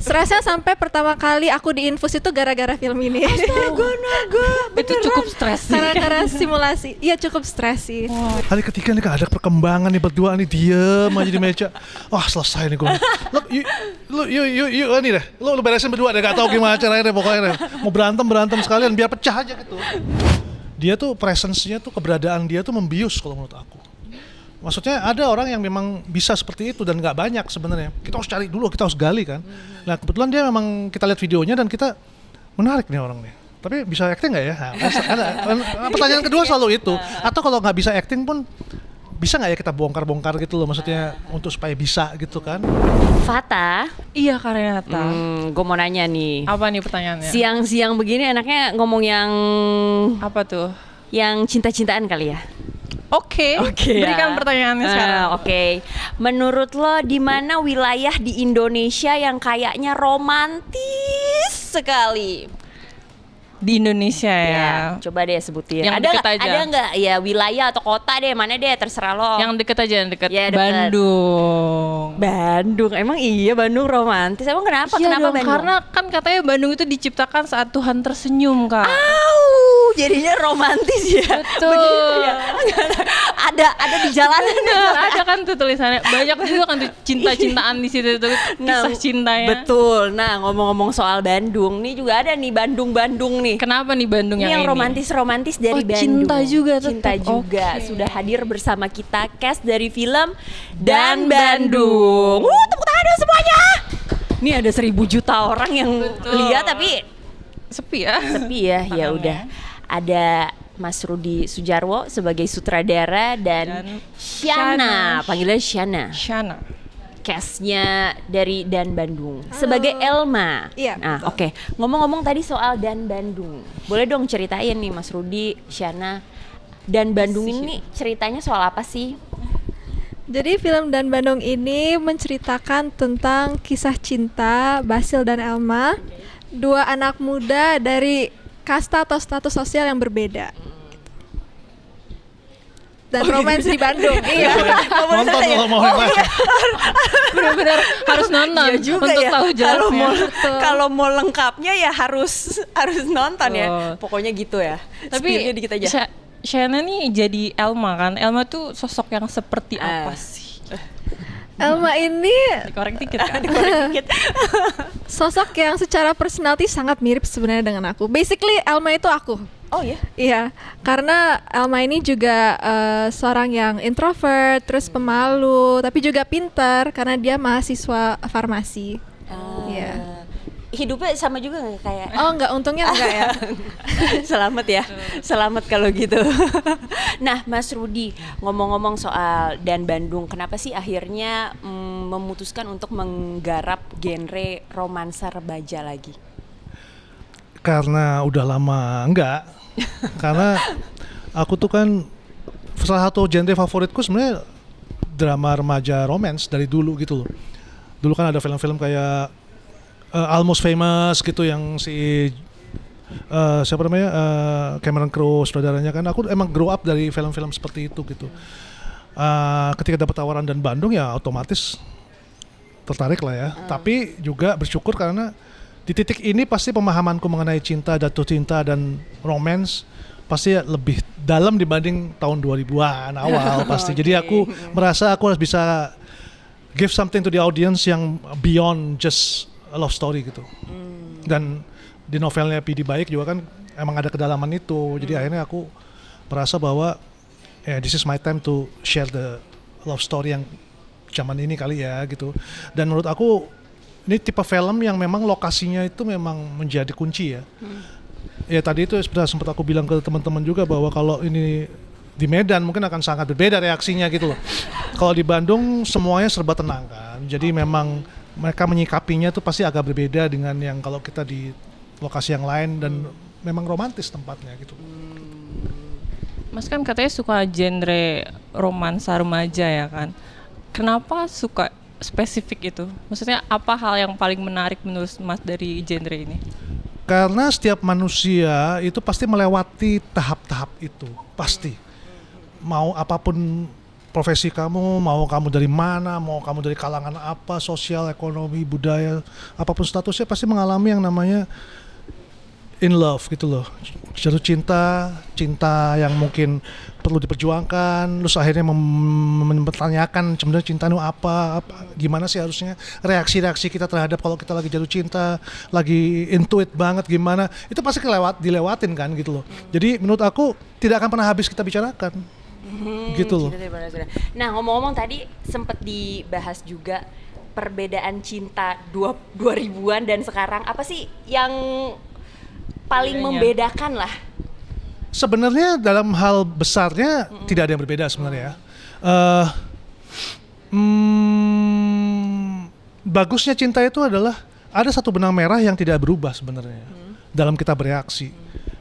Stresnya sampai pertama kali aku diinfus itu gara-gara film ini. Astaga, naga. Itu cukup stres sih. Karena simulasi. Iya cukup stres sih. Hari ketiga nih Kak, ada perkembangan nih berdua nih, diem aja di meja. Wah selesai nih gue. Lu ini deh, lu beresin berdua deh, gak tau gimana caranya deh pokoknya deh. Mau berantem sekalian biar pecah aja gitu. Dia tuh presence-nya tuh, keberadaan dia tuh membius kalau menurut aku. Maksudnya ada orang yang memang bisa seperti itu dan nggak banyak sebenarnya. Kita harus cari dulu, kita harus gali kan. Nah kebetulan dia memang kita lihat videonya dan kita menarik nih orang nih. Tapi bisa acting nggak ya? Nah, pertanyaan kedua selalu itu. Atau kalau nggak bisa acting pun bisa nggak ya kita bongkar-bongkar gitu loh, maksudnya untuk supaya bisa gitu kan? Fata, Iya Kak Renata. gue mau nanya nih. Apa nih pertanyaannya? Siang-siang begini enaknya ngomong yang Apa tuh? cinta-cintaan kali ya? Oke. Berikan pertanyaannya sekarang. Oke. Menurut lo di mana wilayah di Indonesia yang kayaknya romantis sekali? Di Indonesia ya. Coba deh sebutin. Yang deket aja. Ada nggak ya wilayah atau kota deh, mana deh terserah lo. Yang deket aja, yang deket. Ya, deket. Bandung. Bandung, emang iya Bandung romantis. Emang kenapa? Iya Kenapa dong, Bandung? karena kan katanya Bandung itu diciptakan saat Tuhan tersenyum, Kak. Jadinya romantis ya. Betul. Begitu ya. ada di jalanan. Ada kan tuh tulisannya. Banyak juga kan tuh cinta-cintaan di situ tuh, kisah cintanya. Betul. Nah, ngomong-ngomong soal Bandung, nih juga ada nih Bandung nih. Kenapa nih Bandung Ini yang yang ini? romantis-romantis dari Oh, Bandung. cinta juga tetap. Cinta juga. Oke. Sudah hadir bersama kita cast dari film Dan Bandung. Tepuk tangan dong semuanya. Ini ada 1.000 juta orang yang Betul. lihat tapi Sepi ya. sepi ya. Ya udah. Ada Mas Rudi Sujarwo sebagai sutradara dan Shana, panggilan Shana. Shana. Castnya dari Dan Bandung sebagai Elma. Iya, Nah, oke. Ngomong-ngomong tadi soal Dan Bandung, boleh dong ceritain nih Mas Rudi, Shana, Dan Bandung ini ceritanya soal apa sih? Jadi film Dan Bandung ini menceritakan tentang kisah cinta Basil dan Elma, dua anak muda dari kasta atau status sosial yang berbeda. Dan romance di Bandung. Iya. Nonton kalau mau yang lain. Benar-benar harus nonton Iya juga untuk ya. tahu jelasnya. Kalau mau lengkapnya ya harus nonton ya. Betul. Pokoknya gitu ya. Tapi Spillnya dikit aja. Shana nih jadi Elma kan. Elma tuh sosok yang seperti apa sih? Elma ini Dikorek dikit kan? Dikit. sosok yang secara personality sangat mirip sebenarnya dengan aku. Basically Elma itu aku. Oh ya. Iya, karena Elma ini juga seorang yang introvert, terus pemalu, tapi juga pintar karena dia mahasiswa farmasi. Iya. Hidupnya sama juga nggak kayak? Oh enggak, untungnya enggak ya. Selamat ya, selamat kalau gitu. Nah, Mas Rudi, ngomong-ngomong soal Dan Bandung, kenapa sih akhirnya memutuskan untuk menggarap genre romansa remaja lagi? Karena udah lama enggak. Karena aku tuh kan salah satu genre favoritku sebenarnya drama remaja romance dari dulu gitu loh. Dulu kan ada film-film kayak Almost Famous gitu yang si siapa namanya Cameron Crowe saudaranya kan. Aku emang grow up dari film-film seperti itu gitu. Ketika dapat tawaran Dan Bandung ya otomatis tertarik lah ya. Tapi juga bersyukur karena di titik ini pasti pemahamanku mengenai cinta, jatuh cinta dan romance pasti lebih dalam dibanding tahun 2000-an awal pasti. Jadi aku merasa aku harus bisa give something to the audience yang beyond just a love story gitu. Dan di novelnya P.D. Baik juga kan emang ada kedalaman itu. Jadi akhirnya aku merasa bahwa this is my time to share the love story yang zaman ini kali ya gitu. Dan menurut aku ini tipe film yang memang lokasinya itu memang menjadi kunci ya. Ya tadi itu sudah sempat aku bilang ke teman-teman juga bahwa kalau ini di Medan mungkin akan sangat berbeda reaksinya gitu loh. Kalau di Bandung semuanya serba tenang kan. Jadi memang mereka menyikapinya tuh pasti agak berbeda dengan yang kalau kita di lokasi yang lain dan memang romantis tempatnya gitu. Mas kan katanya suka genre romansa remaja ya kan. Kenapa suka spesifik itu? Maksudnya apa hal yang paling menarik menurut Mas dari genre ini? Karena setiap manusia itu pasti melewati tahap-tahap itu, pasti. Mau apapun profesi kamu, mau kamu dari mana, mau kamu dari kalangan apa, sosial, ekonomi, budaya, apapun statusnya pasti mengalami yang namanya in love gitu loh. Jatuh cinta, cinta yang mungkin perlu diperjuangkan, terus akhirnya mempertanyakan sebenarnya cinta itu apa, gimana sih harusnya reaksi-reaksi kita terhadap kalau kita lagi jatuh cinta, lagi intuit banget gimana, itu pasti dilewatin kan gitu loh. Jadi menurut aku tidak akan pernah habis kita bicarakan. Gitu loh. Nah, ngomong-ngomong tadi sempat dibahas juga perbedaan cinta 2000-an dan sekarang, apa sih yang paling membedakan lah? Sebenarnya dalam hal besarnya tidak ada yang berbeda sebenarnya. Bagusnya cinta itu adalah ada satu benang merah yang tidak berubah sebenarnya dalam kita bereaksi.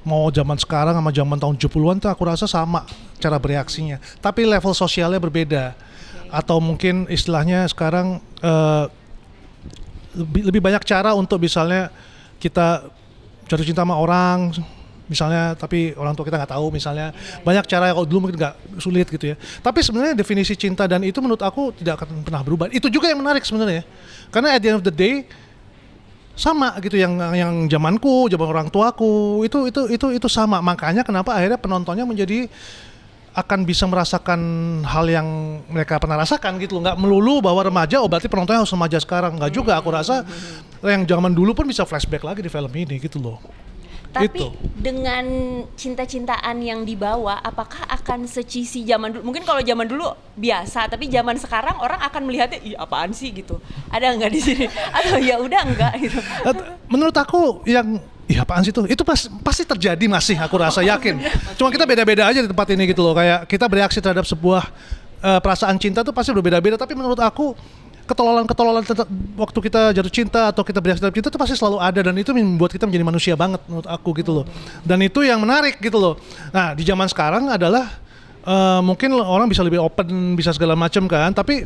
Mau zaman sekarang sama zaman tahun 70-an tuh aku rasa sama cara bereaksinya. Tapi level sosialnya berbeda. Atau mungkin istilahnya sekarang lebih banyak cara untuk misalnya kita jatuh cinta sama orang misalnya, tapi orang tua kita nggak tahu misalnya. Banyak cara, kalau dulu mungkin nggak sulit gitu ya. Tapi sebenarnya definisi cinta dan itu menurut aku tidak akan pernah berubah. Itu juga yang menarik sebenarnya. Karena at the end of the day sama gitu, yang zamanku, zaman orang tuaku itu sama. Makanya kenapa akhirnya penontonnya menjadi akan bisa merasakan hal yang mereka pernah rasakan gitu loh. Nggak melulu bahwa remaja, oh berarti penontonnya harus remaja sekarang. Nggak juga, aku rasa yang zaman dulu pun bisa flashback lagi di film ini gitu loh. Tapi Itu. dengan cinta-cintaan yang dibawa, apakah akan secisi zaman dulu? Mungkin kalau zaman dulu biasa, tapi zaman sekarang orang akan melihatnya, ih apaan sih gitu. Ada nggak di sini? Atau ya udah enggak gitu. Menurut aku yang apaan sih itu pasti terjadi, masih aku rasa yakin. Cuma kita beda-beda aja di tempat ini gitu loh. Kayak kita bereaksi terhadap sebuah perasaan cinta tuh pasti berbeda-beda. Tapi menurut aku ketololan waktu kita jatuh cinta atau kita bereaksi terhadap cinta itu pasti selalu ada, dan itu membuat kita menjadi manusia banget menurut aku gitu loh. Dan itu yang menarik gitu loh. Nah di zaman sekarang adalah mungkin orang bisa lebih open, bisa segala macam kan, tapi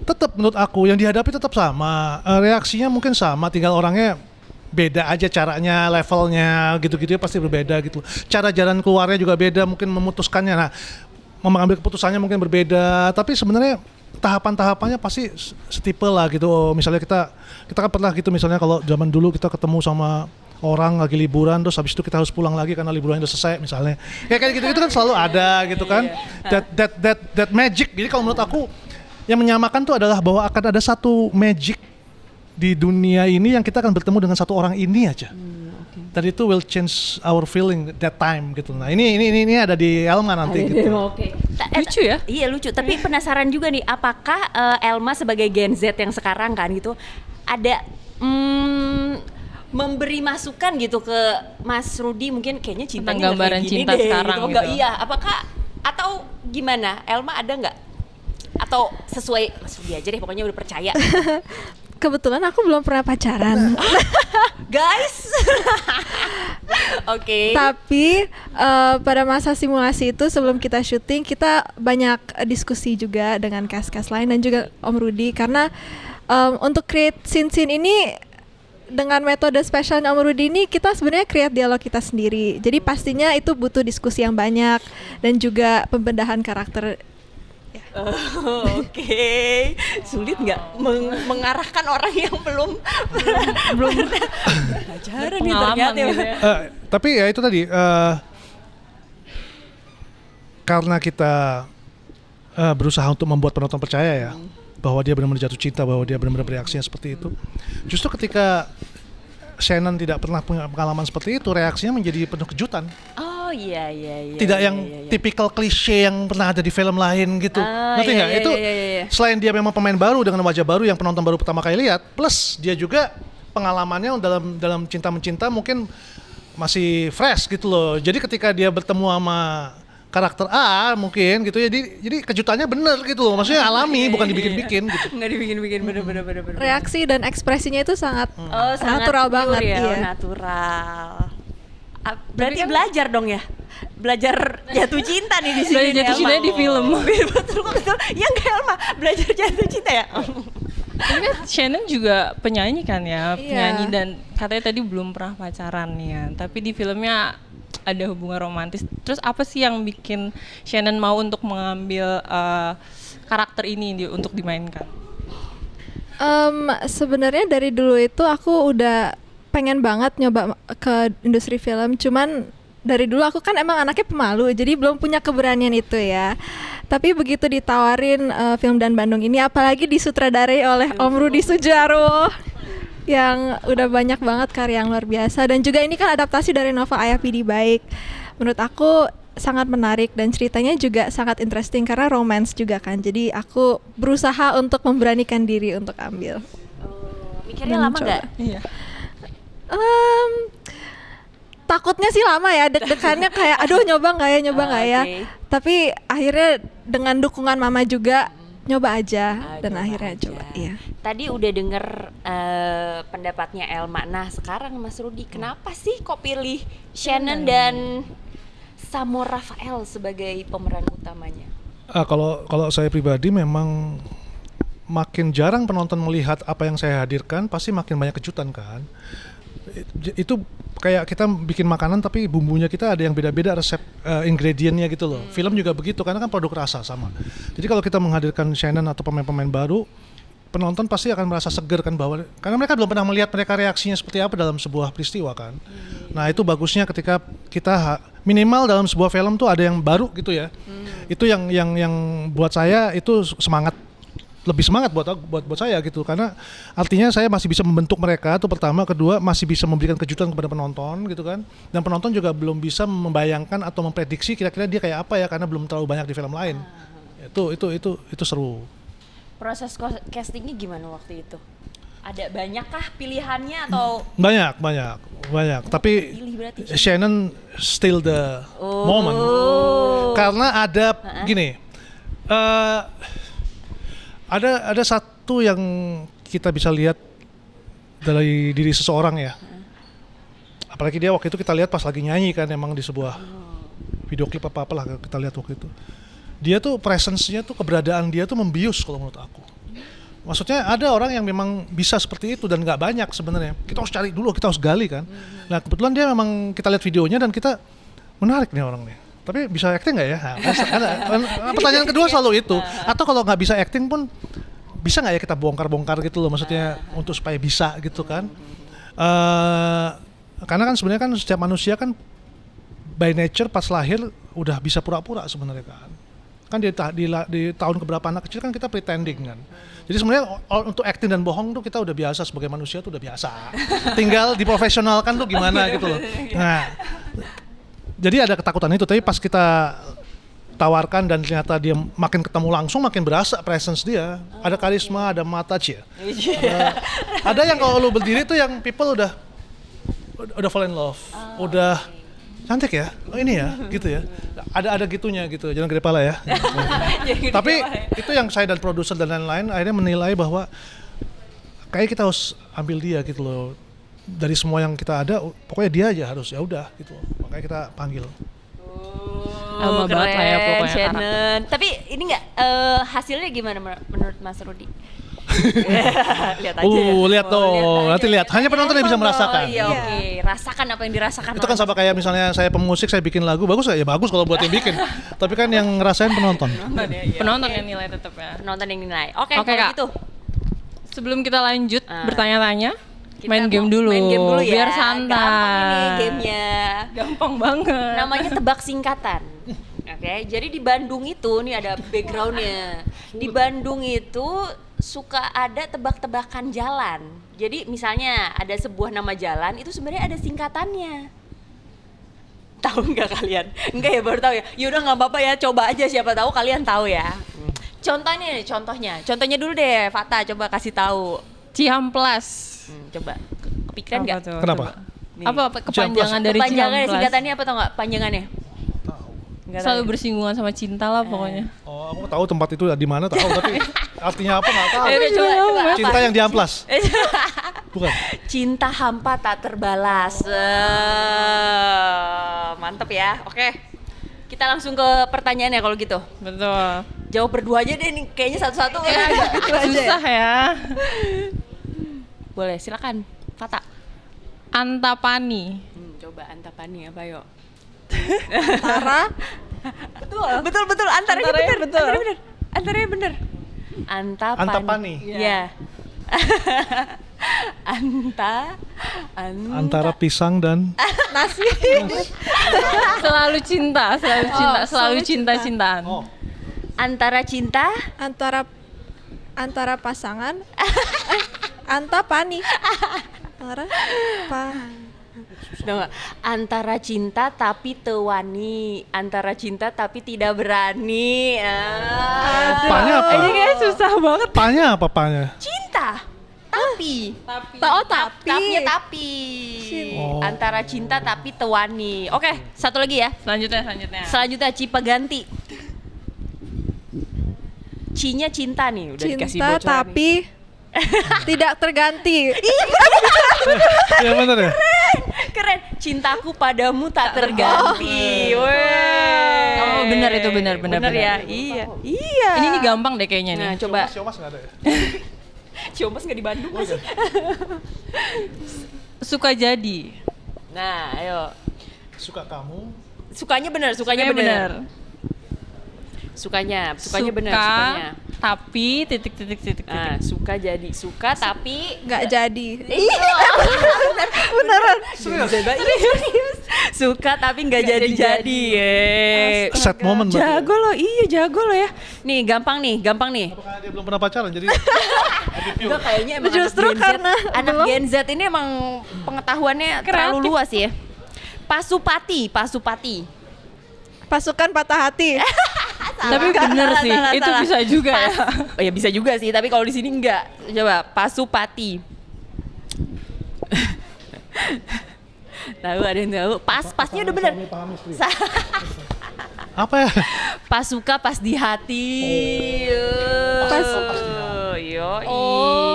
tetap menurut aku yang dihadapi tetap sama, reaksinya mungkin sama, tinggal orangnya beda aja caranya, levelnya gitu-gitu ya pasti berbeda gitu. Cara jalan keluarnya juga beda, mungkin memutuskannya. Nah, mengambil keputusannya mungkin berbeda, tapi sebenarnya tahapan-tahapannya pasti setipe lah gitu. Oh, misalnya kita kan pernah gitu, misalnya kalau zaman dulu kita ketemu sama orang lagi liburan, terus habis itu kita harus pulang lagi karena liburannya udah selesai misalnya. Kayak gitu kan selalu ada gitu kan. That magic. Jadi kalau menurut aku yang menyamakan tuh adalah bahwa akan ada satu magic di dunia ini yang kita akan bertemu dengan satu orang ini aja. Dan itu will change our feeling that time gitu. Nah ini ada di Elma nanti gitu. Lucu ya? Iya lucu, tapi penasaran juga nih, apakah Elma sebagai Gen Z yang sekarang kan gitu, ada memberi masukan gitu ke Mas Rudy, mungkin kayaknya cintanya tentang gambaran nggak kayak gini cinta deh, sekarang gitu. Enggak, gitu. iya, apakah atau gimana? Elma ada nggak? Atau sesuai Mas Rudy aja deh, pokoknya udah percaya. Kebetulan aku belum pernah pacaran. Guys. Oke. Tapi pada masa simulasi itu sebelum kita syuting, kita banyak diskusi juga dengan cast-cast lain dan juga Om Rudy, karena untuk create scene-scene ini dengan metode spesial Om Rudy ini, kita sebenarnya create dialog kita sendiri. Jadi pastinya itu butuh diskusi yang banyak dan juga pembedahan karakter. Oke. Sulit nggak mengarahkan orang yang belum pacaran nih Pengalaman ternyata gitu ya. Tapi ya itu tadi, karena kita berusaha untuk membuat penonton percaya ya bahwa dia benar-benar jatuh cinta, bahwa dia benar-benar bereaksinya seperti itu. Justru ketika Shannon tidak pernah punya pengalaman seperti itu, reaksinya menjadi penuh kejutan. Oh iya. Tidak yang tipikal klise yang pernah ada di film lain gitu. Ngerti nggak? Itu selain dia memang pemain baru dengan wajah baru yang penonton baru pertama kali lihat, plus dia juga pengalamannya dalam cinta mencinta mungkin masih fresh gitu loh. Jadi ketika dia bertemu sama karakter A mungkin gitu ya, jadi kejutannya bener gitu loh, maksudnya alami, bukan dibikin-bikin gitu. Nggak dibikin-bikin, bener. Reaksi dan ekspresinya itu sangat Sangat natural pure banget ya, iya. Natural. Berarti belajar dong ya, belajar jatuh cinta nih di sini. Belajar jatuh cinta di film. betul. Yang kayak Elma belajar jatuh cinta ya. Tapi kan Shannon juga penyanyi kan ya, Iya. penyanyi, dan katanya tadi belum pernah pacaran ya. Tapi di filmnya ada hubungan romantis. Terus apa sih yang bikin Shannon mau untuk mengambil karakter ini untuk dimainkan? Sebenarnya dari dulu itu aku udah pengen banget nyoba ke industri film, cuman dari dulu aku kan emang anaknya pemalu, jadi belum punya keberanian itu ya. Tapi begitu ditawarin film Dan Bandung ini, apalagi disutradarai oleh Om Rudi Sudjarwo yang udah banyak banget karya yang luar biasa, dan juga ini kan adaptasi dari novel Ayah Pidi Baik. Menurut aku sangat menarik dan ceritanya juga sangat interesting karena romance juga kan. Jadi aku berusaha untuk memberanikan diri untuk ambil. Mikirnya lama nggak? Iya. Takutnya sih lama ya, deg-degannya kayak aduh nyoba nggak ya ya. Okay. Tapi akhirnya dengan dukungan mama juga nyoba aja dan akhirnya coba. Iya. Tadi udah denger pendapatnya Elma. Nah sekarang Mas Rudi, kenapa sih kok pilih Shannon dan Samo Rafael sebagai pemeran utamanya? Kalau saya pribadi memang makin jarang penonton melihat apa yang saya hadirkan, pasti makin banyak kejutan kan. Itu kayak kita bikin makanan tapi bumbunya kita ada yang beda-beda, resep ingredientnya gitu loh. Film juga begitu karena kan produk rasa sama. Jadi kalau kita menghadirkan Shannon atau pemain-pemain baru, penonton pasti akan merasa seger kan, bahwa karena mereka belum pernah melihat mereka reaksinya seperti apa dalam sebuah peristiwa kan. Nah itu bagusnya ketika kita minimal dalam sebuah film tuh ada yang baru gitu ya. Itu yang buat saya itu lebih semangat buat saya gitu, karena artinya saya masih bisa membentuk mereka, itu pertama. Kedua, masih bisa memberikan kejutan kepada penonton gitu kan, dan penonton juga belum bisa membayangkan atau memprediksi kira-kira dia kayak apa ya, karena belum terlalu banyak di film lain. Itu seru. Proses castingnya gimana waktu itu? Ada banyakkah pilihannya atau? Banyak. Tapi Pilih berarti Shannon still the moment, karena ada gini. Ada satu yang kita bisa lihat dari diri seseorang ya. Apalagi dia waktu itu kita lihat pas lagi nyanyi kan, emang di sebuah video klip apa lah kita lihat waktu itu. Dia tuh presence-nya tuh, keberadaan dia tuh membius kalau menurut aku. Maksudnya ada orang yang memang bisa seperti itu dan nggak banyak sebenarnya. Kita harus cari dulu, kita harus gali kan. Nah kebetulan dia memang, kita lihat videonya dan kita menarik nih orang nih. Tapi bisa acting nggak ya? Nah, pertanyaan kedua selalu itu. Atau kalau nggak bisa acting pun, bisa nggak ya kita bongkar-bongkar gitu loh, maksudnya untuk supaya bisa gitu kan. Karena kan sebenarnya kan setiap manusia kan by nature pas lahir udah bisa pura-pura sebenarnya kan. Kan di tahun keberapa anak kecil kan kita pretending kan. Jadi sebenarnya untuk acting dan bohong tuh kita udah biasa, sebagai manusia tuh udah biasa. Tinggal diprofesionalkan tuh gimana gitu loh. Nah, jadi ada ketakutan itu, tapi pas kita tawarkan dan ternyata dia makin ketemu langsung makin berasa presence dia. Ada karisma, ada mata cia. Ada yang kalau lu berdiri tuh yang people udah fall in love, udah cantik ya, oh ini ya, gitu ya. Ada gitunya gitu, jangan gede pala ya. Tapi itu yang saya dan produser dan lain-lain akhirnya menilai bahwa kayak kita harus ambil dia gitu loh. Dari semua yang kita ada, pokoknya dia aja harus, ya udah gitu. Makanya kita panggil. Lama banget lah ya pokoknya Shannon. Tapi ini nggak hasilnya gimana menurut Mas Rudi? Lihat aja. Lihat dong. Nanti lihat. Hanya penonton yang bisa merasakan. Iya, oke. Rasakan apa yang dirasakan. Itu kan sama kayak misalnya saya pemusik, saya bikin lagu, bagus nggak? Ya bagus kalau buat yang bikin. Tapi kan yang ngerasain penonton. Penonton yang nilai tetap ya. Penonton yang nilai. Oke, Oke, kalau Kak. gitu. Sebelum kita lanjut bertanya-tanya, Kita main game mau dulu. Main game dulu ya. Biar santai. Gampang ini gamenya. Gampang banget. Namanya tebak singkatan. Oke, jadi di Bandung itu, nih ada backgroundnya. Di Bandung itu suka ada tebak-tebakan jalan. Jadi misalnya ada sebuah nama jalan, itu sebenarnya ada singkatannya. Tahu nggak kalian? Enggak ya, baru tahu ya. Yaudah nggak apa-apa ya, coba aja, siapa tahu kalian tahu ya. Contohnya nih, contohnya dulu deh, Fata coba kasih tahu. Cihamplas. Coba kepikiran nggak? tuh? Kenapa? Coba. Apa kepanjangan dari Kepanjangannya, Cihamplas? singkatannya apa tau nggak? Panjangannya? Nggak tahu Selalu ya? bersinggungan sama cinta lah pokoknya. Oh, aku tahu tempat itu di mana tahu, tapi artinya apa nggak tahu. Udah coba apa? Cinta yang diamplas. Bukan. Cinta hampa tak terbalas. Mantep ya. Oke. Kita langsung ke pertanyaannya kalau gitu. Betul. Jawab berdua aja deh nih, kayaknya satu-satu kan. Susah ya. Boleh, silakan. Fata. Antapani. Coba Antapani apa yuk? Antara Betul antaranya Antaranya bener. betul. Antaranya bener. Antapani. Ya. Antara pisang dan nasi. Selalu cinta, selalu cinta, selalu selalu cinta-cintaan. oh, antara cinta antara pasangan. Antapani. Antara Tau nggak? Antara cinta tapi tewani, antara cinta tapi tidak berani. Panya apa? Ini kayak susah banget. Panya apa panya? Cinta tapi tapi. tapi Oh. antara cinta tapi tewani. Oke, satu lagi ya. Selanjutnya Cipa ganti. Cinya cinta nih, udah dikasih Cinta bocoran nih. tapi tidak terganti. Ya benar ya. Keren, cintaku padamu tak terganti. Weh. Oh, benar itu, benar. ya. Iya. Ini nih gampang deh kayaknya nih. Nah, coba. Siomas nggak ada ya? Ciomas nggak di Bandung nggak sih? Suka jadi. Nah, ayo. Suka kamu. Sukanya benar. Sukanya benar, sukanya. Tapi titik. Nah, suka jadi, suka tapi Nggak jadi. beneran. Serius. Suka tapi nggak jadi. Set moment berarti ya? Jago lo ya. Nih, gampang nih. Apa karena dia belum pernah pacaran jadi Enggak, kayaknya emang Justru anak Gen Z, karena anak belum. Gen Z ini emang pengetahuannya terlalu luas ya. Pasupati. Pasukan patah hati. Tapi bener sih, itu salah. bisa juga ya. Oh ya bisa juga sih, tapi kalau di sini enggak. Coba Pasupati. Tahu, ada yang tahu? Pasnya udah bener. apa ya? Pasuka pas di hati.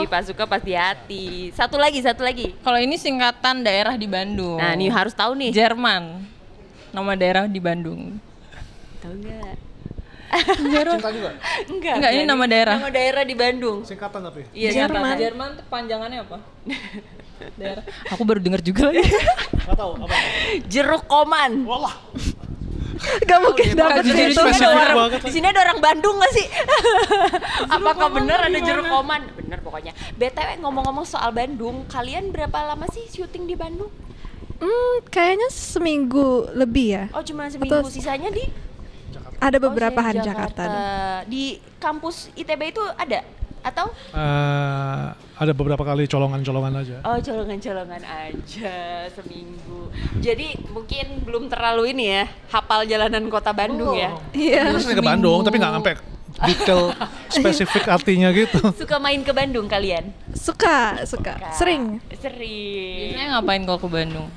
Pasuka pas di hati. Satu lagi. Kalau ini singkatan daerah di Bandung. Nah, ini harus tahu nih. Jerman. Nama daerah di Bandung. Tahu enggak? Cinta juga? Enggak, ini nama daerah. Nama daerah di Bandung. Singkatan tapi. Iya, Jerman. Jerman tuh panjangannya apa? Daerah. Aku baru dengar juga lagi. Nggak tahu apa. Jeruk Koman. Walah. Gak mungkin dapat bukan itu. spesifik banget. Di sini ada orang Bandung nggak sih? Apakah benar ada jeruk koman? Bener pokoknya. BTW ngomong-ngomong soal Bandung, kalian berapa lama sih syuting di Bandung? Kayaknya seminggu lebih ya. Oh cuma seminggu, Atau- sisanya di Ada beberapa Oh, hari saya Jakarta. Di kampus ITB itu ada? Atau? Ada beberapa kali colongan-colongan aja. Oh colongan-colongan aja seminggu. Jadi mungkin belum terlalu ini ya, hafal jalanan kota Bandung ya. Iya. Terus ke Bandung tapi nggak sampai detail spesifik artinya gitu. Suka main ke Bandung kalian? Suka. Sering. Sering. Biasanya ngapain kalau ke Bandung?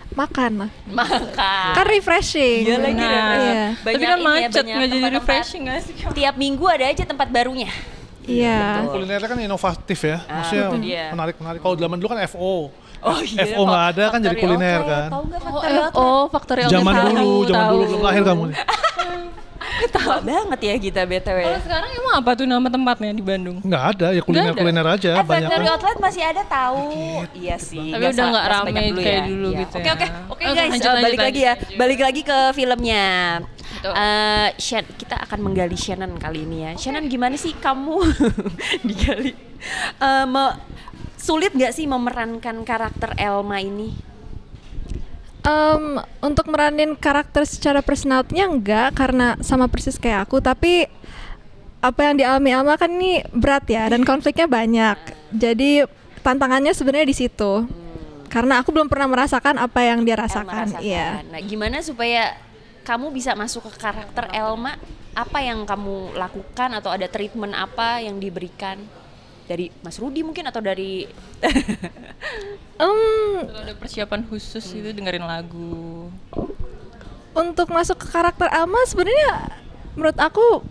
Makan lah. Makan. Kan refreshing. Iya lagi Nah. Iya. Tapi kan ini ya, macet, banyak nggak jadi tempat-tempat. refreshing nggak sih? Tiap minggu ada aja tempat barunya. Iya. Kulinernya kan inovatif ya. Maksudnya itu dia. menarik. Kalau zaman dulu kan FO. Oh iya. FO nggak ada kan jadi Factory kuliner Outlet. kan. Tahu nggak Oh, Factory Outlet? Factory Zaman Outlet. dulu Tahu. belum lahir kamu nih. Tua banget ya kita BTW. Kalau sekarang emang apa tuh nama tempatnya di Bandung? Nggak ada ya kuliner aja banyak Factory kan. Outlet masih ada tahu. Iya sih. Tapi nggak udah nggak nggak rame sebanyak kayak ya. dulu Iya. gitu Oke ya. oke Oke, guys, lanjut, balik lagi ya. lanjut. Balik lagi ke filmnya. Betul. Kita akan menggali Shannon kali ini ya. Shannon gimana sih kamu digali? Sulit nggak sih memerankan karakter Elma ini? Untuk meranin karakter secara personality-nya enggak, karena sama persis kayak aku, tapi apa yang dialami Alma kan ini berat ya, dan konfliknya banyak. Jadi tantangannya sebenarnya di situ. Karena aku belum pernah merasakan apa yang dia Elma rasakan. rasakan. Iya. Nah, gimana supaya kamu bisa masuk ke karakter Elma? Apa yang kamu lakukan atau ada treatment apa yang diberikan dari Mas Rudi mungkin atau dari Kalau ada persiapan khusus itu dengerin lagu. Untuk masuk ke karakter Alma sebenarnya menurut aku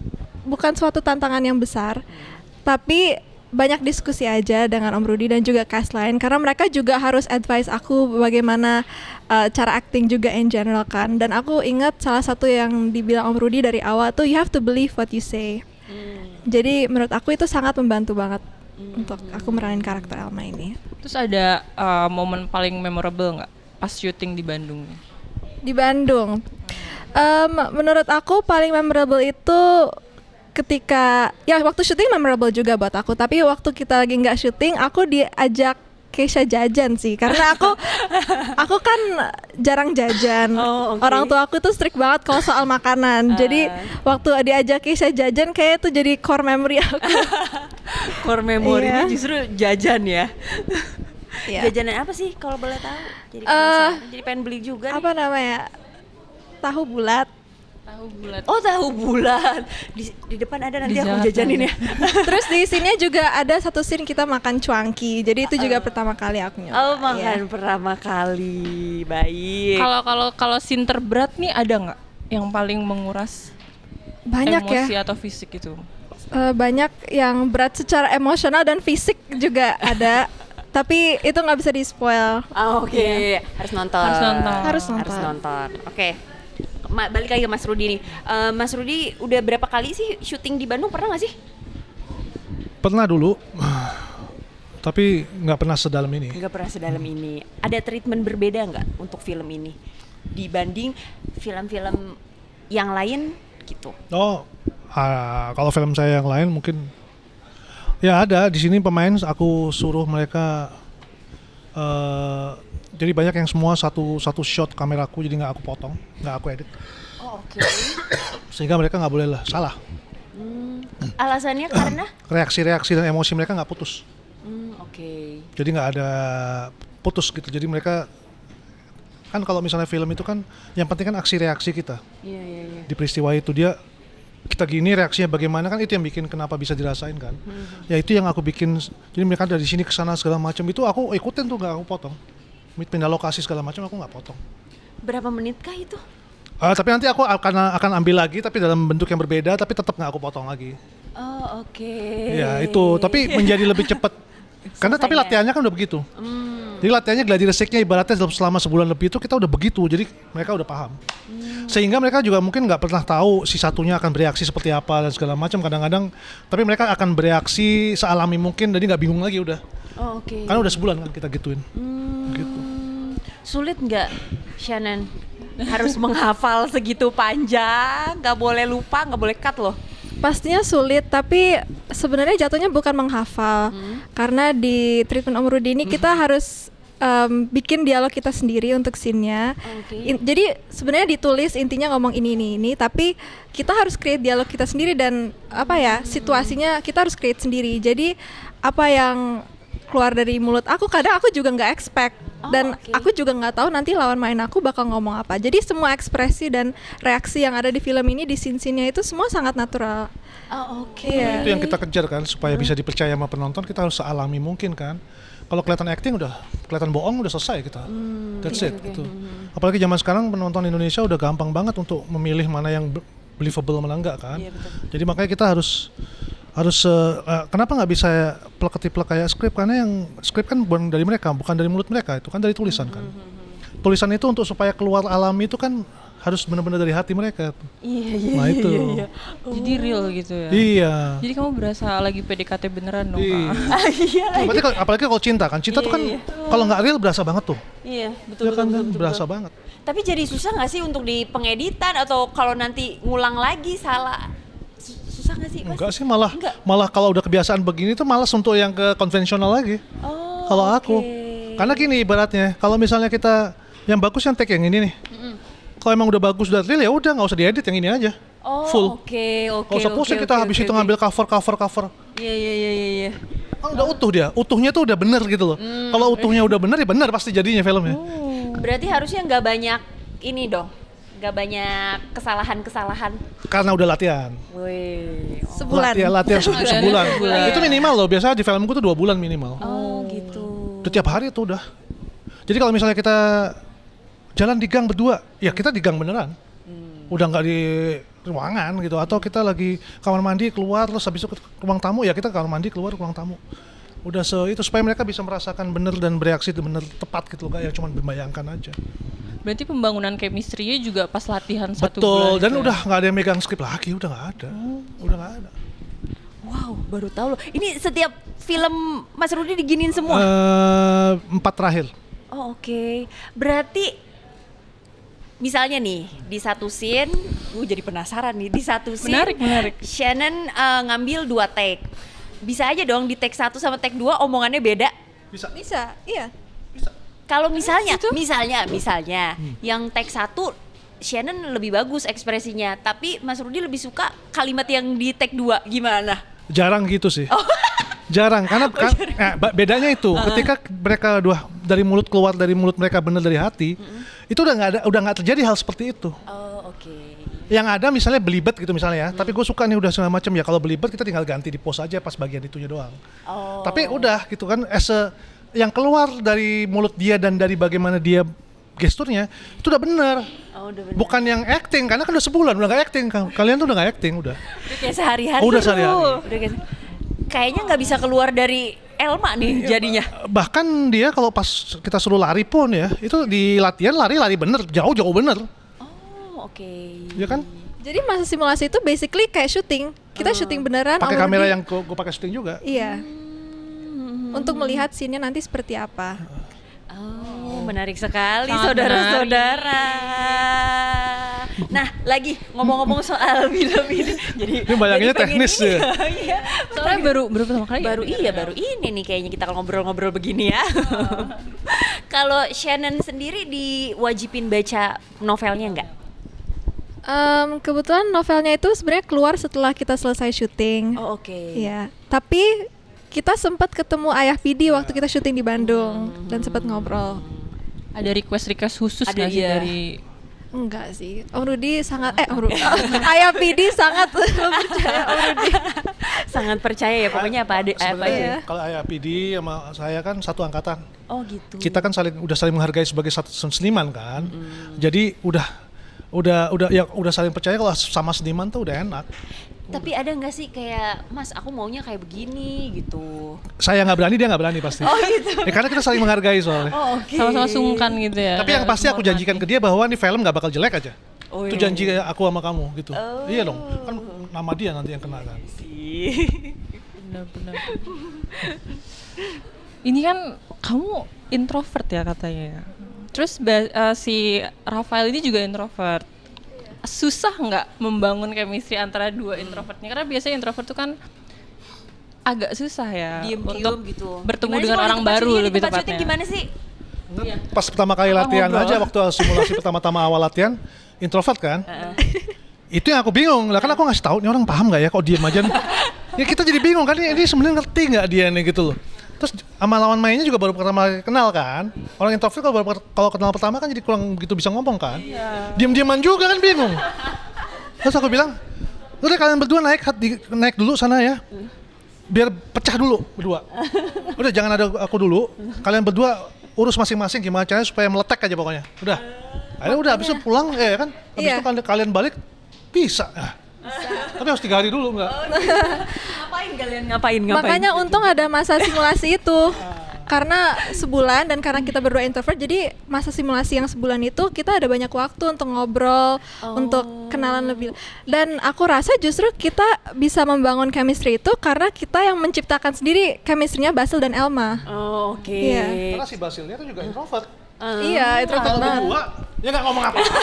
bukan suatu tantangan yang besar, tapi banyak diskusi aja dengan Om Rudi dan juga cast lain, karena mereka juga harus advice aku bagaimana cara acting juga in general kan. Dan aku ingat salah satu yang dibilang Om Rudi dari awal tuh, you have to believe what you say. Jadi menurut aku itu sangat membantu banget untuk aku meranin karakter Alma ini. Terus ada momen paling memorable nggak pas syuting di Bandung? Di Di Bandung. Menurut aku paling memorable itu ketika ya waktu syuting memorable juga buat aku, tapi waktu kita lagi nggak syuting aku diajak Keisha jajan sih karena aku kan jarang jajan. Oh, oke. Orang tua aku tuh strict banget kalau soal makanan. Jadi waktu diajak Keisha jajan kayak itu jadi core memory aku. Core memorinya Iya. justru jajan ya. Iya. Jajanan apa sih kalau boleh tahu? Jadi penasaran, jadi pengen beli juga nih. Apa namanya? Tahu bulat. Tahu bulat. Oh, tahu bulat. Di depan ada nanti Di aku Jakarta jajanin ya. Terus di sini juga ada satu scene kita makan cuanki. Jadi itu juga pertama kali aku nyoba. Oh, Iya. makan pertama kali. Baik. Kalau scene terberat nih ada nggak yang paling menguras Banyak emosi ya. atau fisik itu? Banyak yang berat secara emosional dan fisik juga ada. Tapi itu nggak bisa di spoil. Ah, oke. Harus nonton. Harus nonton. Harus nonton. Harus nonton. Oke. Balik lagi ke Mas Rudi nih. Mas Rudi udah berapa kali sih syuting di Bandung? Pernah nggak sih? Pernah dulu, tapi nggak pernah sedalam ini. Nggak pernah sedalam ini. Ada treatment berbeda nggak untuk film ini dibanding film-film yang lain gitu? Oh, kalau film saya yang lain mungkin ya ada di sini pemain aku suruh mereka jadi banyak yang semua satu shot kameraku jadi nggak aku potong, nggak aku edit, Oh, oke. sehingga mereka nggak boleh lah salah. Alasannya karena? Reaksi-reaksi dan emosi mereka nggak putus, Oke. jadi nggak ada putus gitu. Jadi mereka kan kalau misalnya film itu kan yang penting kan aksi reaksi kita Iya, iya, iya. di peristiwa itu, dia kita gini reaksinya bagaimana kan itu yang bikin kenapa bisa dirasain kan. Ya itu yang aku bikin, jadi mereka dari sini ke sana segala macam itu aku ikutin tuh, nggak aku potong. Pindah lokasi segala macam aku nggak potong. Berapa menit kah itu? Tapi nanti aku akan ambil lagi tapi dalam bentuk yang berbeda, tapi tetap nggak aku potong lagi. Oh, oke. Ya itu, tapi menjadi lebih cepat karena Selesai tapi ya? latihannya kan udah begitu. Jadi latihannya gladi resiknya ibaratnya selama sebulan lebih itu kita udah begitu, jadi mereka udah paham. Sehingga mereka juga mungkin nggak pernah tahu si satunya akan bereaksi seperti apa dan segala macam kadang-kadang, tapi mereka akan bereaksi sealami mungkin, jadi nggak bingung lagi udah. Oh, oke. Karena udah sebulan kan kita gituin. Gitu. Sulit nggak, Shannon? Harus menghafal segitu panjang, nggak boleh lupa, nggak boleh cut loh. Pastinya sulit, tapi sebenarnya jatuhnya bukan menghafal. Karena di treatment Om Rudi ini kita harus bikin dialog kita sendiri untuk scene-nya. Oke. Jadi sebenarnya ditulis intinya ngomong ini, tapi kita harus create dialog kita sendiri dan apa ya, situasinya kita harus create sendiri. Jadi apa yang keluar dari mulut aku kadang aku juga nggak expect. Dan oke. aku juga nggak tahu nanti lawan main aku bakal ngomong apa. Jadi semua ekspresi dan reaksi yang ada di film ini di scene-scene-nya itu semua sangat natural. Oh, oke. Iya. Itu yang kita kejar kan, supaya bisa dipercaya sama penonton kita harus sealami mungkin kan. Kalau kelihatan acting udah kelihatan bohong udah selesai kita. That's it gitu. Apalagi zaman sekarang penonton Indonesia udah gampang banget untuk memilih mana yang believable mana enggak kan. Iya, betul. Jadi makanya kita harus kenapa nggak bisa plek-ketiplek kayak skrip, karena yang skrip kan bukan dari mereka, bukan dari mulut mereka, itu kan dari tulisan kan. Tulisan itu untuk supaya keluar alami itu kan harus benar-benar dari hati mereka. Iya, iya. Nah itu. Jadi real gitu ya. Iya. Jadi kamu berasa lagi PDKT beneran dong, Iya. Kak. Iya lagi. Berarti apalagi kalau cinta kan, cinta tuh kan kalau nggak real berasa banget tuh. Iya, betul, Ya kan, betul, betul, berasa betul. banget. Tapi jadi susah nggak sih untuk di pengeditan atau kalau nanti ngulang lagi salah? Susah nggak sih? Mas? Enggak sih, Enggak. malah kalau udah kebiasaan begini tuh malas untuk yang ke konvensional lagi. Oh, Kalau aku, karena gini ibaratnya, kalau misalnya kita yang bagus yang take yang ini nih. Kalau emang udah bagus udah real ya udah nggak usah diedit, yang ini aja. Oh, Full. Oke. Nggak usah pusing kita habis itu ngambil cover. Iya, iya, iya, iya. Kan udah utuh dia, utuhnya tuh udah bener gitu loh. Kalau utuhnya udah bener ya bener pasti jadinya filmnya. Berarti harusnya nggak banyak ini dong, nggak banyak kesalahan-kesalahan. Karena udah latihan. Wih. Sebulan. Latihan sebulan. Sebulan. Itu minimal loh, biasanya di filmku tuh 2 bulan minimal. Oh, gitu. Udah tiap hari tuh udah. Jadi kalau misalnya kita jalan di gang berdua, ya kita di gang beneran. Udah nggak di ruangan gitu, atau kita lagi kamar mandi keluar terus habis itu ke ruang tamu, ya kita kamar mandi keluar ke ruang tamu. Udah itu supaya mereka bisa merasakan bener dan bereaksi bener tepat gitu loh, gak yang cuma membayangkan aja. Berarti pembangunan chemistry-nya juga pas latihan 1 bulan. Betul, dan itu ya? udah nggak ada yang megang skrip lagi, udah nggak ada. Udah nggak ada. Wow, baru tahu loh. Ini setiap film Mas Rudi diginin semua. 4 terakhir. Oh, oke. Berarti misalnya nih di satu scene, gue jadi penasaran nih, di satu scene Menarik. Shannon ngambil 2 take. Bisa aja dong di take 1 sama take 2 omongannya beda. Bisa, iya. Kalau misalnya yang take 1 Shannon lebih bagus ekspresinya, tapi Mas Rudy lebih suka kalimat yang di take 2, gimana? Jarang gitu sih. Jarang, karena bedanya itu ketika mereka dari mulut keluar dari mulut mereka bener dari hati, itu udah nggak terjadi hal seperti itu. Oh, oke. Yang ada misalnya belibet gitu misalnya ya, tapi gue suka nih udah segala macam ya, kalau belibet kita tinggal ganti di pose aja pas bagian itunya doang. Oh. Tapi udah gitu kan, yang keluar dari mulut dia dan dari bagaimana dia gesturnya itu udah bener. Oh, udah bener. Bukan yang acting, karena kan udah sebulan udah nggak acting, kalian tuh udah nggak acting udah. Udah kayak sehari-hari. Udah sehari-hari. Udah kayak kayaknya nggak bisa keluar dari Elma nih jadinya. Bahkan dia kalau pas kita suruh lari pun ya, itu di latihan lari bener, jauh bener. Oh, oke. Ya kan? Jadi masa simulasi itu basically kayak syuting. Kita syuting beneran. Pakai Om kamera Rudy- yang gue pakai syuting juga. Iya. Untuk melihat scene-nya nanti seperti apa. Oh, menarik sekali Sangat saudara-saudara. Nah, lagi ngomong-ngomong soal film ini. Jadi bayanginnya jadi pengen teknis ini. ya. Iya. Soalnya baru pertama kali. Baru ini nih kayaknya kita ngobrol-ngobrol begini ya. Kalau Shannon sendiri diwajibin baca novelnya enggak? Kebetulan novelnya itu sebenarnya keluar setelah kita selesai syuting. Oh, oke. Iya. Tapi kita sempat ketemu Ayah Pidi waktu kita syuting di Bandung dan sempat ngobrol. Ada request khusus Ada, nggak sih iya. dari Enggak sih. Om Rudy sangat Om Rudy. Ayah Pidi sangat percaya Om Rudy. Sangat percaya ya pokoknya apa aja. Sebenarnya kalau Ayah PD sama saya kan satu angkatan. Oh, gitu. Kita kan udah saling menghargai sebagai satu seniman kan. Jadi udah saling percaya kalau sama seniman tuh udah enak. Tapi ada nggak sih kayak Mas aku maunya kayak begini gitu. Saya nggak berani, dia nggak berani pasti. Oh, gitu. Karena kita saling menghargai soalnya. Oh, oke. sama-sama sungkan gitu ya. Tapi yang pasti aku janjikan ke dia bahwa ini film nggak bakal jelek aja. Oh, Itu iya. janji aku sama kamu gitu. Iya dong. Kan nama dia nanti yang kena kan. Benar-benar. Ini kan kamu introvert ya katanya ya. Terus si Rafael ini juga introvert. Susah nggak membangun chemistry antara dua introvertnya? Karena biasanya introvert tuh kan agak susah ya Diem-diem untuk gitu. bertemu Gimana sih dengan kalau orang di tempat baru syuting, di lebih tempat syuting tepatnya. gimana sih? Pas pertama kali latihan ngobrol. aja, waktu simulasi pertama-tama awal latihan, introvert kan. Itu yang aku bingung, lah kan aku ngasih tahu nih orang paham nggak ya kok diem aja. Ya kita jadi bingung kan, ini sebenarnya ngerti nggak dia nih gitu loh. Terus sama lawan mainnya juga baru pertama kali kenal kan. Orang introvert kalau kenal pertama kan jadi kurang begitu bisa ngomong kan. Diam-diaman juga kan bingung. Terus aku bilang, udah kalian berdua naik dulu sana ya. Biar pecah dulu berdua. Udah jangan ada aku dulu. Kalian berdua urus masing-masing gimana caranya supaya meletek aja pokoknya. Udah. Akhirnya udah habis itu pulang kan. Habis Iya. itu kalian balik bisa. Tapi harus 3 hari dulu enggak. Ngapain kalian? Ngapain? Makanya untung ada masa simulasi itu. Karena sebulan dan karena kita berdua introvert, jadi masa simulasi yang sebulan itu kita ada banyak waktu untuk ngobrol, untuk kenalan lebih. Dan aku rasa justru kita bisa membangun chemistry itu karena kita yang menciptakan sendiri chemistry-nya Basil dan Elma. Oh, oke. Iya. Karena si Basilnya itu juga introvert. Iya, introvert Kalau banget. berdua, ya nggak ngomong apa-apa.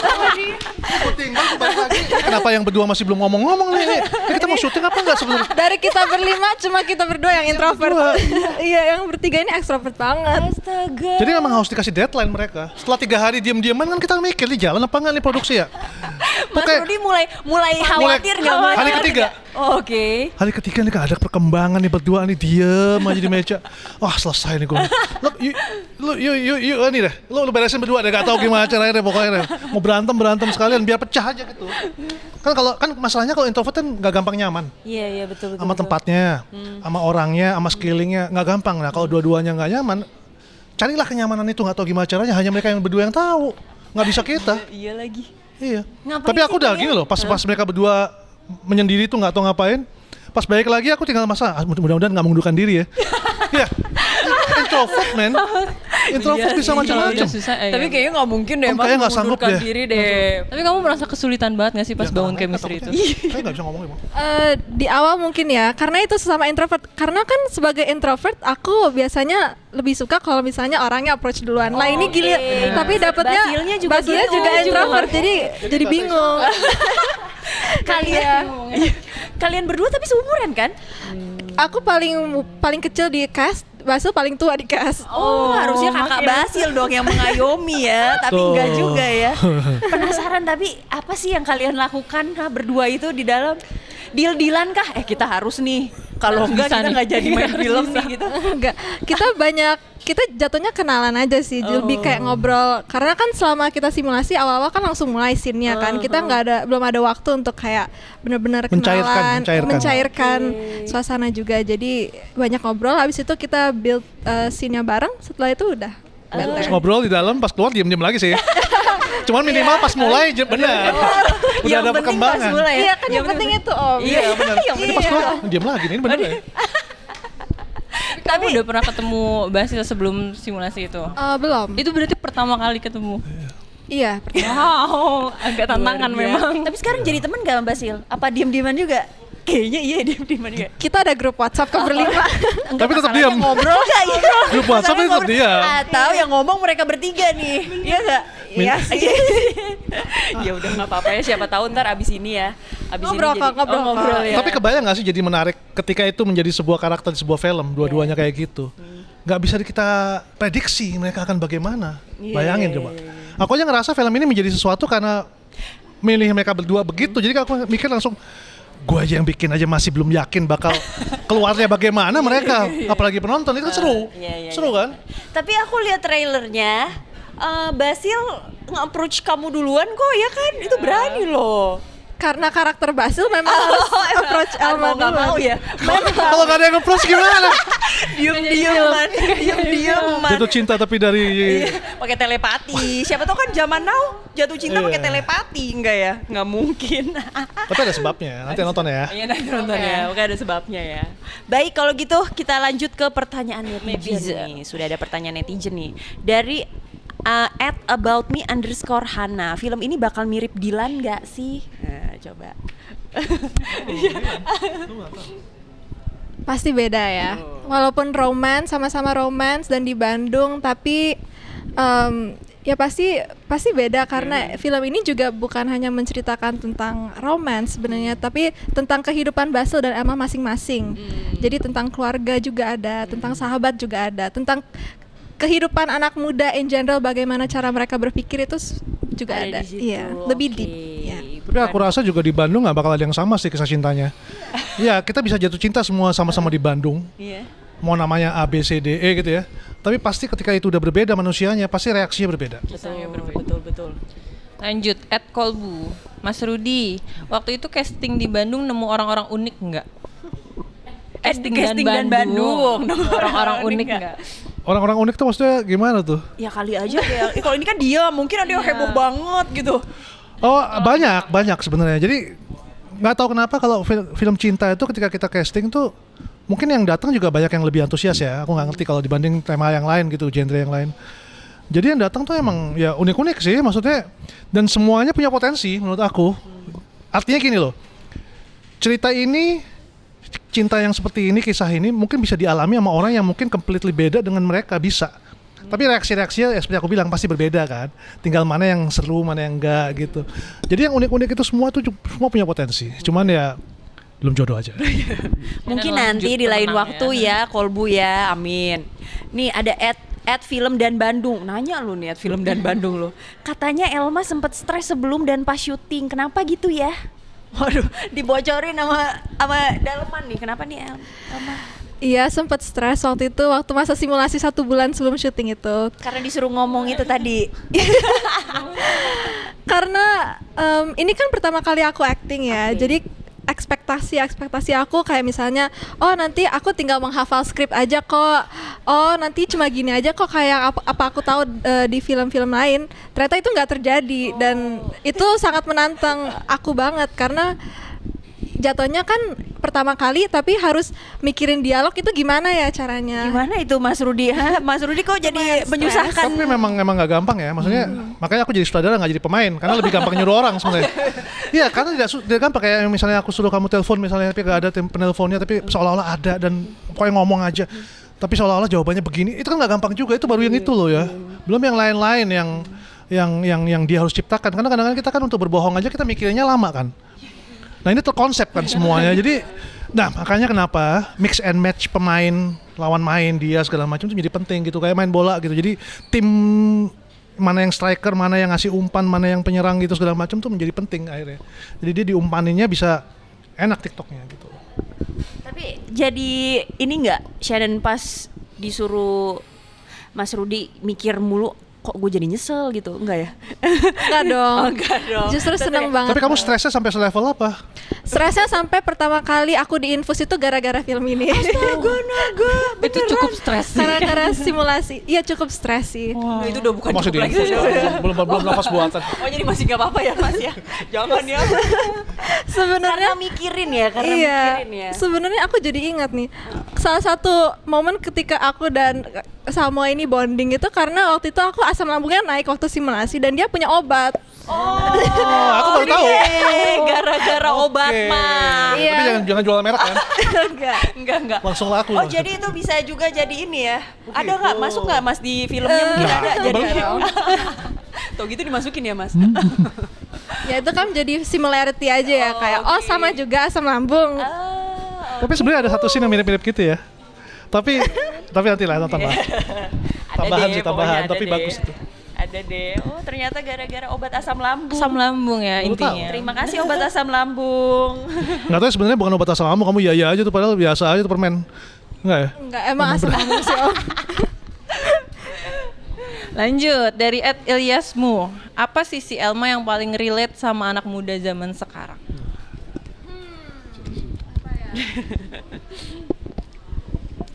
Aku tinggal aku balik lagi. Kenapa yang berdua masih belum ngomong-ngomong nih? Kita mau syuting apa nggak sebenarnya? Dari kita berlima cuma kita berdua yang introvert. Iya, yang bertiga ini ekstrovert banget. Astaga. Jadi memang harus dikasih deadline mereka. Setelah 3 hari diam-diaman kan kita mikir nih jalan apa nggak nih produksi ya. Mas Rudy mulai khawatir nggak? Mas? hari ketiga. Oh, oke. Hari ketiga nih gak ada perkembangan nih berdua nih diem aja di meja. Wah selesai nih gue. Lu ini deh. Lu beresin berdua deh, gak tahu gimana caranya deh pokoknya deh. Mau berantem sekalian biar pecah aja gitu. Kan masalahnya kalau introvert kan gak gampang nyaman Iya, betul. sama tempatnya, sama orangnya, sama skillingnya nggak gampang. Nah kalau dua-duanya nggak nyaman, carilah kenyamanan itu. Nggak tahu gimana caranya, hanya mereka yang berdua yang tahu. Nggak bisa kita. Iya lagi. Iya. Ngapain Tapi aku sih udah kalian? gini loh, pas mereka berdua menyendiri tuh nggak tahu ngapain. Pas balik lagi aku tinggal mudah-mudahan nggak mengundurkan diri ya. Iya. Introvert man. introvert bisa macam-macam. Tapi kayaknya nggak mungkin deh, Om Mas, kayaknya nggak sanggup mengundurkan deh. diri deh. Tapi kamu merasa kesulitan banget gak sih pas Ya, bangun namanya chemistry itu? takutnya. Saya nggak bisa ngomong emang. Di awal mungkin ya, karena itu sesama introvert. Karena kan sebagai introvert, aku biasanya lebih suka kalau misalnya orangnya approach duluan. Lah ini gili, tapi dapatnya Basilnya juga gitu. introvert, jadi bingung. Kalian berdua tapi seumuran kan? Aku paling kecil di cast, Basil paling tua di cast. Oh, harusnya kakak Basil dong yang mengayomi ya, tapi Tuh. enggak juga ya. Penasaran, tapi apa sih yang kalian lakukan berdua itu di dalam deal-dealan kah? Kita harus nih. Kalau enggak Bisa kita nih. nggak jadi main film nih gitu. Enggak, kita jatuhnya kenalan aja sih, lebih kayak ngobrol. Karena kan selama kita simulasi awal-awal kan langsung mulai scene-nya kan. Kita belum ada waktu untuk kayak benar-benar kenalan, mencairkan suasana juga. Jadi banyak ngobrol. Habis itu kita build scene-nya bareng. Setelah itu udah. Pas ngobrol di dalam, pas keluar diem-diem lagi sih. Cuman minimal pas mulai benar. Udah Yang ada penting perkembangan. pas mulai ya. Iya kan yang penting itu Om. Iya benar. Ini pas keluar diem lagi nih, ini benar ya. Kamu udah pernah ketemu Basil sebelum simulasi itu? Belum. Itu berarti pertama kali ketemu? Iya. Wow, agak tantangan memang. Tapi sekarang jadi teman gak sama Basil? Apa diem-dieman juga? Kayaknya iya diem-dieman juga. Kita ada grup WhatsApp ke berlima. Tapi tetap diam. Ngobrol gak ya? Grup WhatsApp tetap diam. Atau yang ngomong mereka bertiga nih. Iya gak? Iya sih. Ya udah nggak apa-apa ya, siapa tahu ntar abis ini ya. Abis Ngobrol ini kok, jadi, ngobrol ya. Tapi kebayang gak sih jadi menarik ketika itu menjadi sebuah karakter di sebuah film, dua-duanya kayak gitu. Nggak bisa kita prediksi mereka akan bagaimana. Bayangin coba. Aku aja ngerasa film ini menjadi sesuatu karena milih mereka berdua begitu. Jadi aku mikir langsung, gue aja yang bikin aja masih belum yakin bakal keluarnya bagaimana mereka. Apalagi penonton, itu kan seru. Seru kan? Tapi aku lihat trailernya, Basil nge-approach kamu duluan kok ya kan? Itu berani loh. Karena karakter Basil memang harus approach Elma nggak dulu. mau ya. Kalau gak ada yang nge-approach gimana? Diem-dieman. Jatuh cinta tapi dari Pakai telepati. Siapa tahu kan zaman now jatuh cinta pakai telepati, enggak ya? Nggak mungkin. Tapi ada sebabnya, nanti nonton ya. Iya nanti nonton ya, oke ada sebabnya ya. Baik kalau gitu kita lanjut ke pertanyaan netizen nih. Sudah ada pertanyaan netizen nih dari @aboutme_Hana. Film ini bakal mirip Dilan nggak sih? Nah, coba. Pasti beda ya. Walaupun sama-sama romance dan di Bandung, tapi ya pasti beda karena film ini juga bukan hanya menceritakan tentang romance sebenarnya, tapi tentang kehidupan Basil dan Elma masing-masing. Jadi tentang keluarga juga ada, tentang sahabat juga ada, tentang kehidupan anak muda in general, bagaimana cara mereka berpikir itu juga ada. Iya, lebih deep. Ya. Tapi aku rasa juga di Bandung gak bakal ada yang sama sih kisah cintanya. Ya kita bisa jatuh cinta semua sama-sama di Bandung. Iya. Mau namanya A, B, C, D, E gitu ya. Tapi pasti ketika itu udah berbeda manusianya, pasti reaksinya berbeda. Betul. Lanjut, @kolbu. Mas Rudi, waktu itu casting di Bandung nemu orang-orang unik nggak? Casting dan Bandung. Orang-orang unik nggak? Orang-orang unik tuh maksudnya gimana tuh? Ya kali aja ya. Kalau ini kan dia mungkin ada yang heboh banget gitu. Oh banyak sebenarnya. Jadi nggak tahu kenapa kalau film cinta itu ketika kita casting tuh mungkin yang datang juga banyak yang lebih antusias ya. Aku nggak ngerti kalau dibanding tema yang lain gitu, genre yang lain. Jadi yang datang tuh emang ya unik-unik sih maksudnya, dan semuanya punya potensi menurut aku. Artinya gini loh, cerita ini, cinta yang seperti ini, kisah ini mungkin bisa dialami sama orang yang mungkin completely beda dengan mereka, bisa. Tapi reaksi-reaksinya ya seperti aku bilang pasti berbeda kan. Tinggal mana yang seru, mana yang enggak gitu. Jadi yang unik-unik itu semua punya potensi. Cuman ya belum jodoh aja. Mungkin Dan nanti di lain lanjut waktu ya, kolbu ya, amin. Nih ada @film dan Bandung. Nanya lu nih film dan Bandung lu. Katanya Elma sempat stres sebelum dan pas syuting. Kenapa gitu ya? Waduh, dibocorin sama daleman nih. Kenapa nih Elma? Iya, sempat stres waktu itu, waktu masa simulasi 1 bulan sebelum syuting itu. Karena disuruh ngomong itu tadi. Karena ini kan pertama kali aku acting ya, jadi ekspektasi aku kayak misalnya, oh nanti aku tinggal menghafal skrip aja kok, oh nanti cuma gini aja kok kayak apa aku tahu di film-film lain. Ternyata itu nggak terjadi dan itu sangat menantang aku banget karena jatuhnya kan pertama kali tapi harus mikirin dialog itu gimana ya caranya. Gimana itu Mas Rudi? Hah? Mas Rudi kok jadi Lumayan menyusahkan? Tapi memang nggak gampang ya, maksudnya makanya aku jadi sutradara nggak jadi pemain karena lebih gampang nyuruh orang sebenarnya. Iya, karena tidak gampang kayak misalnya aku suruh kamu telepon misalnya tapi nggak ada penelponnya tapi seolah-olah ada dan pokoknya ngomong aja. Tapi seolah-olah jawabannya begini, itu kan nggak gampang juga, itu baru yang itu loh ya. Belum yang lain-lain yang dia harus ciptakan. Karena kadang-kadang kita kan untuk berbohong aja kita mikirnya lama kan. Nah ini terkonsep kan semuanya. Jadi, nah makanya kenapa mix and match pemain, lawan main dia segala macam itu jadi penting gitu. Kayak main bola gitu. Jadi tim mana yang striker, mana yang ngasih umpan, mana yang penyerang gitu segala macam tuh menjadi penting akhirnya. Jadi dia diumpaninnya bisa enak TikToknya gitu. Tapi jadi ini nggak Shannon pas disuruh Mas Rudi mikir mulu, kok gue jadi nyesel gitu, enggak ya? Enggak dong. Oh, enggak dong. Justru seneng banget. Tapi kamu stresnya sampai selevel apa? Stresnya sampai pertama kali aku diinfus itu gara-gara film ini. Astaga, naga. Itu cukup stres sih. Karena simulasi. Iya cukup stres sih. Wow. Itu udah bukan Masih cukup lagi. diinfus, belum nafas buatan. Oh jadi masih nggak apa-apa ya Mas ya? Jangan ya. Sebenarnya Karena mikirin ya, karena iya. mikirin ya. Sebenarnya aku jadi ingat nih. Salah satu momen ketika aku dan Samoa ini bonding itu karena waktu itu aku asam lambungnya naik waktu simulasi dan dia punya obat. Aku baru tahu. Gara-gara obat Oke. mah. Iya. Tapi jangan jualan merek kan? Enggak. Langsung laku. Oh jadi itu bisa juga jadi ini ya? Ada nggak? Masuk nggak Mas di filmnya mungkin Nggak. ada jadi. Belum. Tuh gitu dimasukin ya Mas? Ya itu kan jadi similarity aja ya Oh, kayak oke. sama juga asam lambung. Tapi sebenarnya ada satu scene yang mirip-mirip gitu ya. Tapi nanti lah nonton lah. Tambahan sih, tambahan, tapi bagus itu. Ada deh. Oh ternyata gara-gara obat asam lambung. Asam lambung ya Baru tahu. intinya. Terima kasih obat asam lambung. Nggak tahu sebenarnya bukan obat asam lambung, kamu iya aja tuh padahal biasa aja tuh permen. Enggak ya? Enggak, emang asam lambung sih Om. Lanjut dari @ilyasmu. Apa sisi Elma yang paling relate sama anak muda zaman sekarang?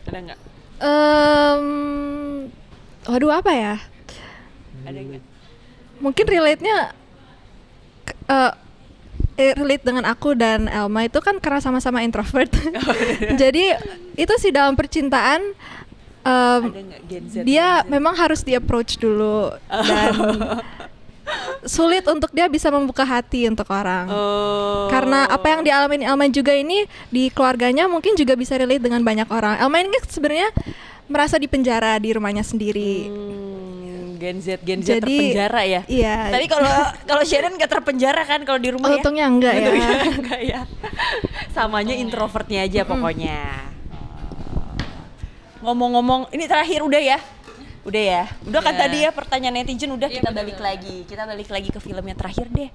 Ada nggak? Waduh apa ya? Ada nggak? Mungkin relate-nya relate dengan aku dan Elma itu kan karena sama-sama introvert. Jadi itu sih dalam percintaan Ada nggak Gen Z? dia memang harus di-approach dulu dan sulit untuk dia bisa membuka hati untuk orang. Oh. Karena apa yang dialami Elma juga ini di keluarganya mungkin juga bisa relate dengan banyak orang. Elma ini kan sebenarnya merasa dipenjara di rumahnya sendiri. Gen Z Jadi, terpenjara ya. iya. Tapi kalau Sharon nggak terpenjara kan kalau di rumah ya? Untungnya enggak ya. Untungnya enggak ya. Samanya introvertnya aja pokoknya. Ngomong-ngomong, ini terakhir udah ya? Udah ya? Udah kan Udah. tadi ya pertanyaan netizen udah Iya, kita betul. balik lagi. Kita balik lagi ke film yang terakhir deh.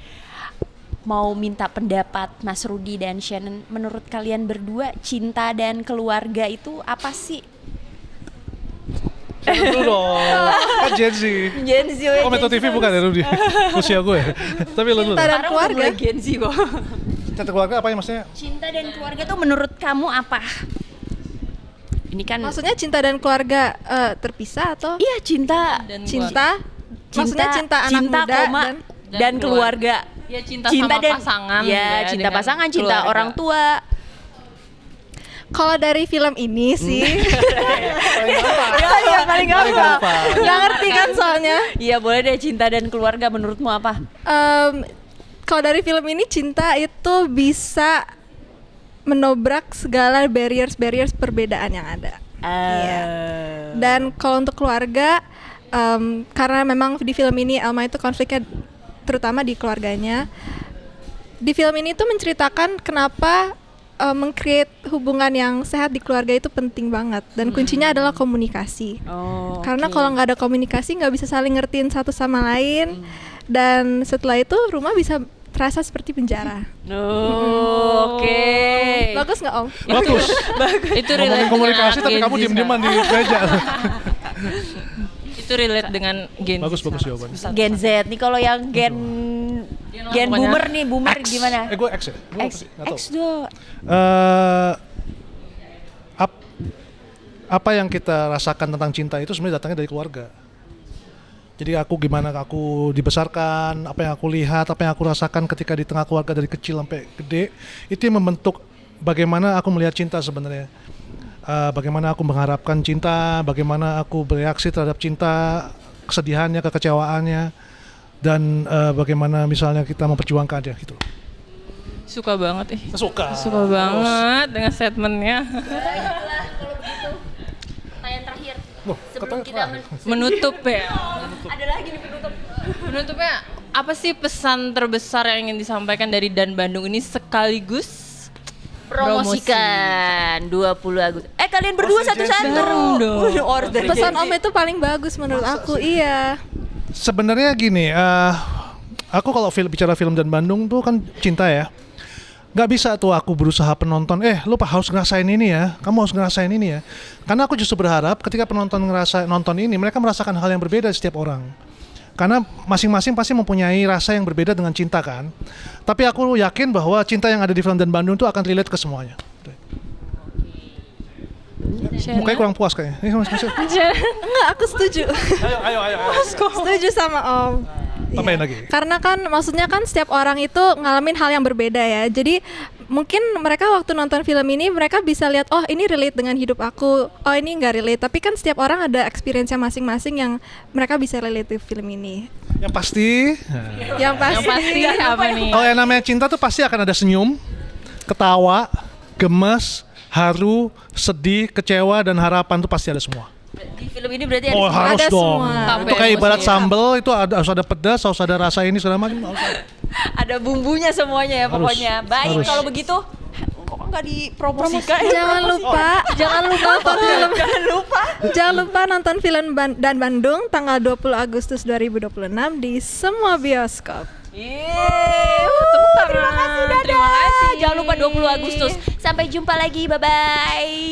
Mau minta pendapat Mas Rudi dan Shannon, menurut kalian berdua cinta dan keluarga itu apa sih? Dulu dong. Kan Gen Z. Gen Z ya, Oh, Metro TV bukan ya Rudy? Usia gue. Tapi lo dulu. Cinta dan Sekarang keluarga. udah mulai Gen Z kok. Cinta keluarga apa ya maksudnya? Cinta dan keluarga tuh menurut kamu apa? Ini kan Maksudnya cinta dan keluarga terpisah atau iya cinta Dan cinta? Maksudnya cinta anak muda koma, dan dan keluarga. Ya cinta sama pasangan. Ya, cinta dengan pasangan, cinta keluarga. orang tua. kalau dari film ini sih Iya, paling gampang. nggak ngerti kan soalnya. Iya, boleh deh cinta dan keluarga menurutmu apa? Kalau dari film ini cinta itu bisa menobrak segala barriers perbedaan yang ada. Iya. Dan kalau untuk keluarga, karena memang di film ini Elma itu konfliknya terutama di keluarganya. Di film ini tuh menceritakan kenapa meng-create hubungan yang sehat di keluarga itu penting banget. Dan kuncinya adalah komunikasi. Oh, Karena oke. kalau nggak ada komunikasi nggak bisa saling ngertiin satu sama lain. Dan setelah itu rumah bisa terasa seperti penjara. Oh, oke. Bagus nggak Om? Bagus. Itu Ngomongin relate komunikasi dengan tapi Gen kamu Z diem-dieman di sekarang. meja. Itu relate dengan Gen Z Bagus sekarang. jawabannya. Gen Z nih kalau yang Gen pokoknya boomer nih, boomer X. gimana? Gue X ya? Gue X, nggak tahu. X dong. Apa yang kita rasakan tentang cinta itu sebenarnya datangnya dari keluarga. Jadi gimana aku dibesarkan, apa yang aku lihat, apa yang aku rasakan ketika di tengah keluarga dari kecil sampai gede, itu yang membentuk bagaimana aku melihat cinta sebenarnya. Bagaimana aku mengharapkan cinta, bagaimana aku bereaksi terhadap cinta, kesedihannya, kekecewaannya, dan bagaimana misalnya kita memperjuangkannya gitu. Suka banget Suka banget dengan statementnya. Pertanyaan terakhir. Sebelum kita Menutup ya. Ada lagi nih penutup. Menutupnya apa sih pesan terbesar yang ingin disampaikan dari Dan Bandung ini sekaligus Promosikan 20 Agustus. Kalian berdua satu-satu. Bareng dong. Order Pesan Gen Z. Om itu paling bagus menurut aku. Iya. sebenarnya gini, aku kalau bicara film Dan Bandung tuh kan cinta ya. Nggak bisa tuh aku berusaha penonton, lu harus ngerasain ini ya, kamu harus ngerasain ini ya. Karena aku justru berharap ketika penonton nonton ini, mereka merasakan hal yang berbeda setiap orang. Karena masing-masing pasti mempunyai rasa yang berbeda dengan cinta kan. Tapi aku yakin bahwa cinta yang ada di film Dan Bandung itu akan relate ke semuanya. Mukanya kurang puas kayaknya. Enggak, aku setuju. Ayo. Setuju sama Om. Tambahin Iya. lagi. Karena kan maksudnya kan setiap orang itu ngalamin hal yang berbeda ya. Jadi mungkin mereka waktu nonton film ini mereka bisa lihat, oh ini relate dengan hidup aku, oh ini nggak relate. Tapi kan setiap orang ada experience-nya masing-masing yang mereka bisa relate di film ini. Yang pasti, Yang pasti, Yang pasti apa nih? kalau yang namanya cinta tuh pasti akan ada senyum, ketawa, gemes, haru, sedih, kecewa, dan harapan tuh pasti ada semua. Di film ini berarti Oh ada harus Ada dong. semua. Itu kayak ibarat Emosi. sambal itu harus ada pedas, harus ada rasa ini segala macam. ada bumbunya semuanya ya Harus, pokoknya. Baik, harus. kalau begitu kok nggak dipromosikan? Jangan lupa nonton film. Jangan lupa nonton film Dan Bandung tanggal 20 Agustus 2026 di semua bioskop. Terima kasih, dadah. Jangan lupa 20 Agustus. Sampai jumpa lagi, bye-bye.